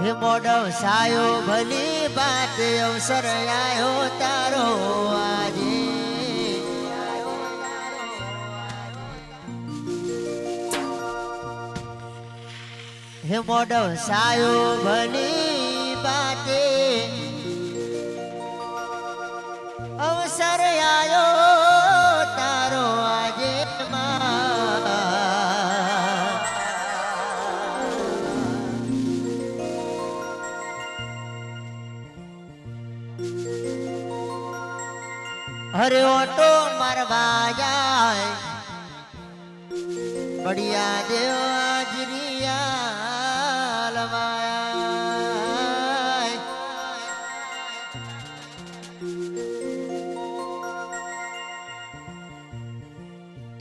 હે મોડવ સાયો ભલી બાત અવસર આયો તારો આજે હે મોડવ સાયો ભલી બાતે અવસર આયો તારો આજે हरे ऑटो मरवा जाए बढ़िया देव आजरिया लवाया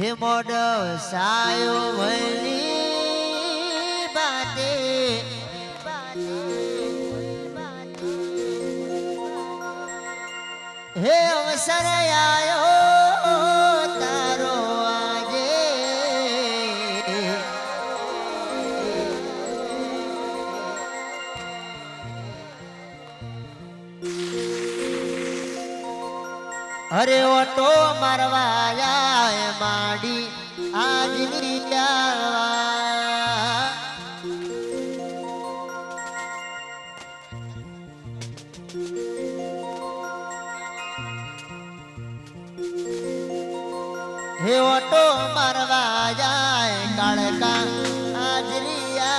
हे मोडव सायो भली बाते हे अवसर आयो तारो आजे अरे ऑटो मरवाया माडी आजनी हे ऑटो मरवा जाए काड़का आजरिया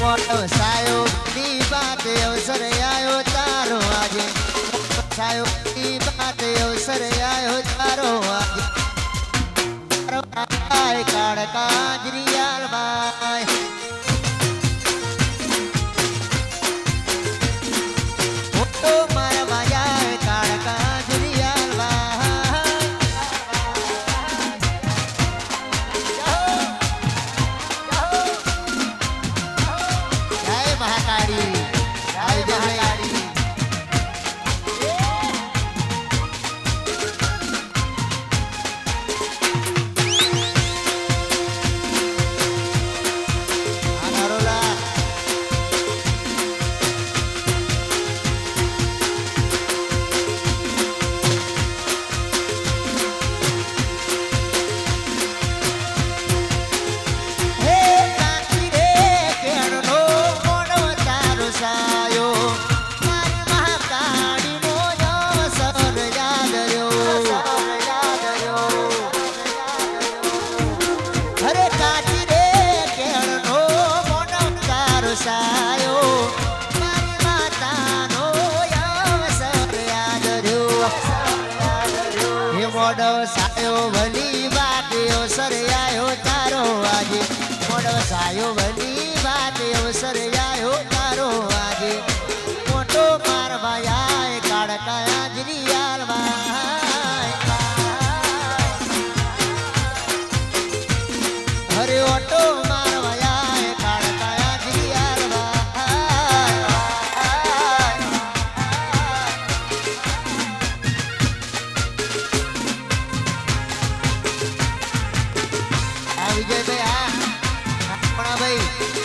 मोटो सायो दी बात अवसर आयो तारो आजे सायो दी बात अवसर आयो तारो आजे आए काड़का आजरियाल बाय मोटो मरवा जाए काड़का आजरियाल बाय जय महाकाली जय महाकाली अनारोला हे काकी रे केणो मोडव तारो सायो मारी महाकाली मोयो सर यादयो हरे काकी रे केणो मोडव तारो सायो मारी मातानो अवसर यादयो हे मोडव सायो भली बात अवसर आयो तारो आजे मोडव सायो भली बात अवसर आयो तारो आजे मोटो मारवाया काड़का आजरियाल हरे ऑटो मारवाया काड़का आजरियाल विजय भाई अपना भाई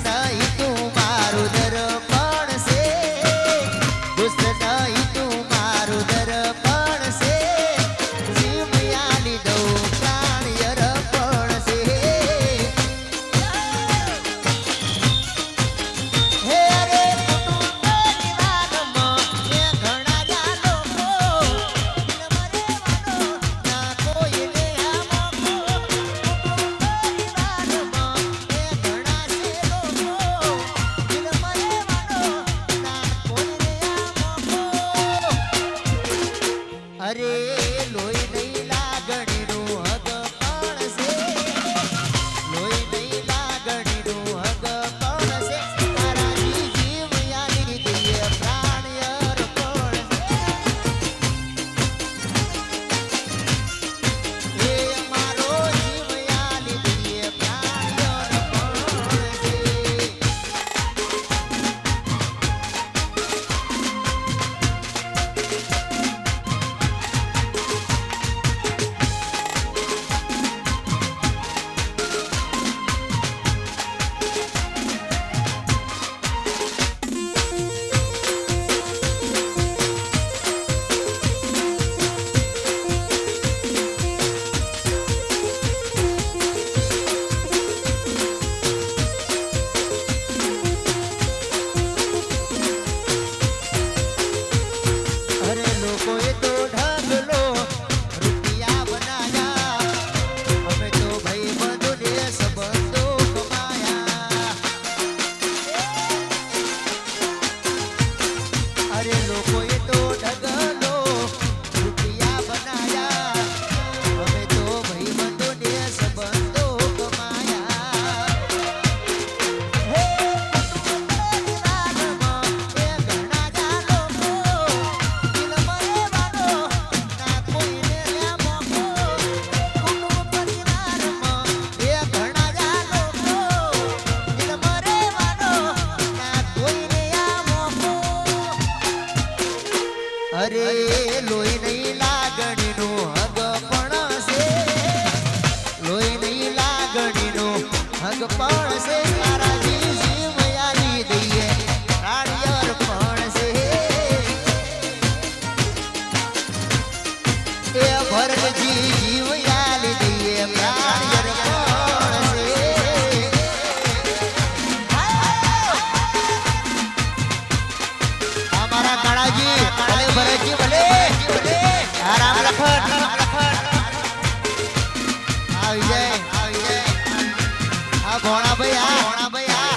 નહીં તું મારું દર્પણ છે દુષ્ટ નહીં તું મારું દર્પણ છે જીવ આલી દઉં પ્રાણ અર્પણ છે હે રે કુટુંબ પરિવારમાં એ ઘણા જા લોકો મરે વાળો ના કોઈને આ મોકો કુટુંબ પરિવારમાં એ ઘણા છે લોકો મરે વાળો ના કોઈને આ મોકો અરે લોહી નહીં લાગણીનું હગ પણ છે લોહી નહીં લાગણીનું હગ પણ છે તારાથી જીવ યાની દઈએ પ્રાણ અર્પણ છે એ મારો જીવ યાની દઈએ પ્રાણ અર્પણ છે અરે લોકોએ તો ઢગલો રૂપિયા બનાયા અમે તો ભાઈ બંધુને સંબંધો કમાયા અરે લોકોએ તો ઢગલો રૂપિયા બનાયા અમે તો ભાઈ બંધુને સંબંધો કમાયા હે કુટુંબ પરિવારમાં એ ઘણા જા લોકો દિલ મરે વાળો ના કોઈને આ મોકો કુટુંબ પરિવારમાં એ ઘણા જા લોકો દિલ મરે વાળો ના કોઈને આ મોકો અરે લોહી નહીં લાગણીનું હગ પણ છે લોહી નહીં લાગણીનું હગ પણ છે તારાથી જીવ આલી દઈએ પ્રાણ અર્પણ છે એ ભરતજી જીવ આલી દઈએ પ્રાણ અર્પણ છે અમારા કાળાજી ભલે ભરતજી ભલે આ રામ લખન આ વિજય આ ભોણાભાઈ આ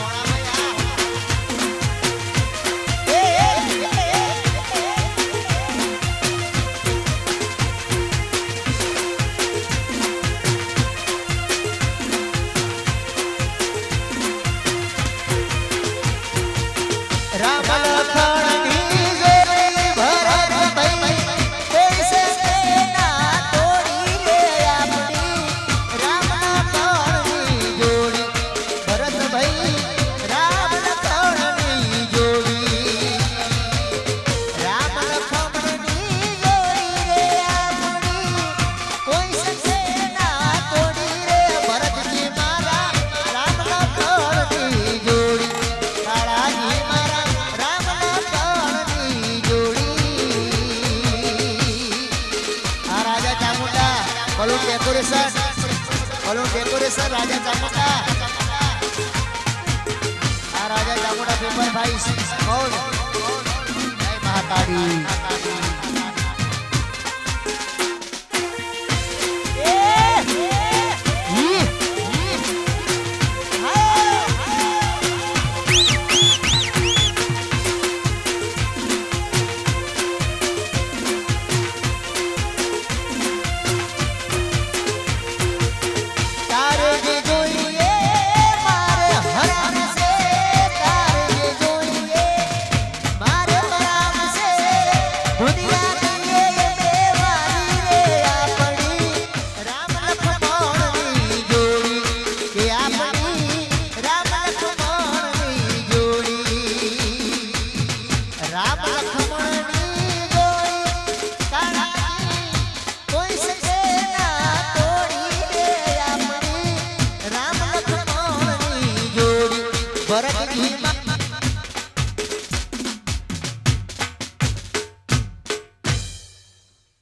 રામ લખણની જોડી ભરતભાઈ કોઈ શકે ના તોડી રે આપણી રામ લખણની જોડી ભરતભાઈ રામ લખણની જોડી રામ લખણની જોડી રે આપણી કોઈ શકે ના તોડી રે ભરતજી મારા રામ લખણની જોડી કાળાજી મારા રામ લખણની જોડી આ રાજા ચામુંડા બલૂન ડેકોરેશન રાજા ચામુંડા આ રાજા ચામુંડા પેપર ભાઈ કોણ જય મહાકાળી તારે જે જોઈએ મારે હરામ છે તારે જે જોઈએ મારે હરામ છે દુનિયા નથી